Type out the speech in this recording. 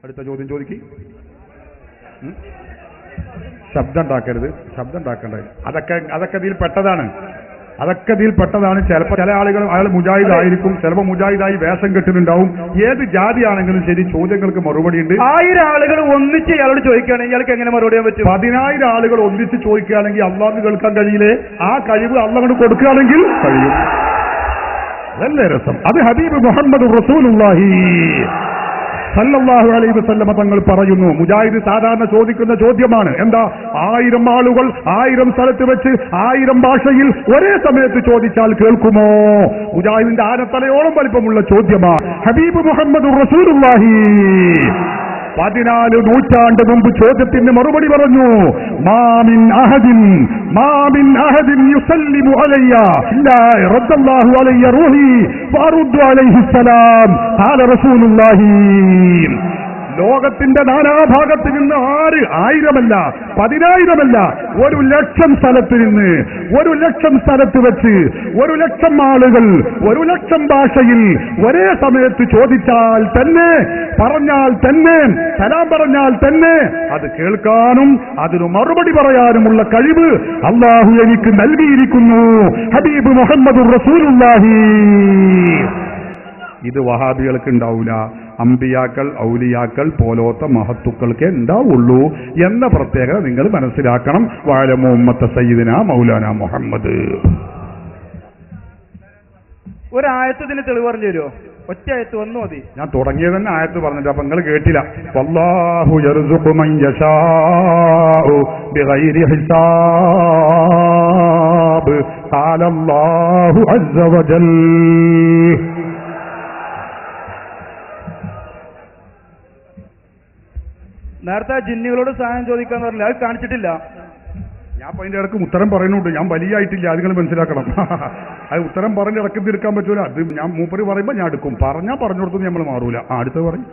അടുത്ത ചോദ്യം ചോദിക്കും. ശബ്ദം ഉണ്ടാക്കരുത്, ശബ്ദം ഉണ്ടാക്കണ്ട. അതൊക്കെ ഇതിൽ പെട്ടതാണ്. ചിലപ്പോൾ ചില ആളുകൾ അയാൾ മുജാഹിദ് ആയിരിക്കും, ചിലപ്പോൾ മുജാഹിദായി വേഷം കെട്ടുന്നുണ്ടാവും. ഏത് ജാതിയാണെങ്കിലും ശരി, ചോദ്യങ്ങൾക്ക് മറുപടി ഉണ്ട്. 1000 ആളുകൾ ഒന്നിച്ച് ഇയാളോട് ചോദിക്കുകയാണെങ്കിൽ ഇയാൾക്ക് എങ്ങനെ മറുപടി ചെയ്യാൻ പറ്റും? 10,000 ആളുകൾ ഒന്നിച്ച് ചോദിക്കുകയാണെങ്കിൽ അള്ളാഹ് കേൾക്കാൻ കഴിയില്ലേ? ആ കഴിവ് അള്ളാഹ് കൊടുക്കുകയാണെങ്കിൽ കഴിയും. അതല്ലേ രസം. അത് ഹബീബ് മുഹമ്മദ് റസൂലുള്ളാഹി സല്ലല്ലാഹു അലൈഹി വസല്ലമ തങ്ങൾ പറയുന്നു. മുജാഹിദ് സാധാരണ ചോദിക്കുന്ന ചോദ്യമാണ്. എന്താ? 1000 ആളുകൾ 1000 സ്ഥലത്ത് വെച്ച് 1000 ഭാഷയിൽ ഒരേ സമയത്ത് ചോദിച്ചാൽ കേൾക്കുമോ? മുജാഹിദിന്റെ ആനത്തലയോളം വലിപ്പമുള്ള ചോദ്യമാണ്. ഹബീബ് മുഹമ്മദ് റസൂലുള്ളാഹി 14 നൂറ്റാണ്ട് മുമ്പ് ചോദ്യത്തിന് മറുപടി പറഞ്ഞു. മാമിൻ അഹദിൻ യുസല്ലിമു അലയ്യ ഇല്ലാ റദ്ദല്ലാഹു അലയ്യ റൂഹി ഫഅറുദ്ദു അലൈഹി സലാം ഖാല റസൂലുള്ളാഹി. ലോകത്തിന്റെ നാനാഭാഗത്ത് നിന്ന് 1000 10,000 1,00,000 സ്ഥലത്ത് നിന്ന് 1,00,000 സ്ഥലത്ത് വെച്ച് 1,00,000 ആളുകൾ 1,00,000 ഭാഷയിൽ ഒരേ സമയത്ത് ചോദിച്ചാൽ തന്നെ, പറഞ്ഞാൽ തന്നെ, സലാം പറഞ്ഞാൽ തന്നെ അത് കേൾക്കാനും അതിന് മറുപടി പറയാനുമുള്ള കഴിവ് അല്ലാഹു എനിക്ക് നൽകിയിരിക്കുന്നു. ഹബീബ് മുഹമ്മദ് റസൂലുള്ളാഹി. ഇത് വഹാബികൾക്ക് ഉണ്ടാവില്ല. അമ്പിയാക്കൾ ഔലിയാക്കൾ പോലത്തെ മഹത്തുക്കൾക്കേ ഉണ്ടാവുള്ളൂ എന്ന പ്രത്യേകത നിങ്ങൾ മനസ്സിലാക്കണം. വഅലമു ഉമ്മത്ത സയ്യിദിന മൗലാന മുഹമ്മദ്. ഒരു ആയത്തിന് തെളിവ് പറഞ്ഞു തരുമോ? ഒറ്റ ആയത്ത് വന്നു മതി. ഞാൻ തുടങ്ങിയത് തന്നെ ആയത്ത് പറഞ്ഞിട്ട്, അപ്പൊ നിങ്ങൾ കേട്ടില്ല. വല്ലാഹു യർസുഖു മൻ യശാഉ ബിഗൈരി ഹിസാബ് ഖാലല്ലാഹു അസ്സ വജൽ. നേരത്തെ ജിന്നുകളോട് സഹായം ചോദിക്കാന്ന് പറഞ്ഞില്ല, അത് കാണിച്ചിട്ടില്ല. ഞാൻ അപ്പൊ അതിന്റെ ഇടക്ക് ഉത്തരം പറയുന്നുണ്ട്. ഞാൻ വലിയായിട്ടില്ല, അത് നിങ്ങൾ മനസ്സിലാക്കണം. അത് ഉത്തരം പറഞ്ഞ് ഇടക്ക് തീർക്കാൻ പറ്റൂല. അത് ഞാൻ മൂപ്പര് പറയുമ്പോൾ ഞാൻ എടുക്കും. പറഞ്ഞാൽ പറഞ്ഞു കൊടുത്തു നമ്മൾ മാറൂല. അടുത്ത് പറയും.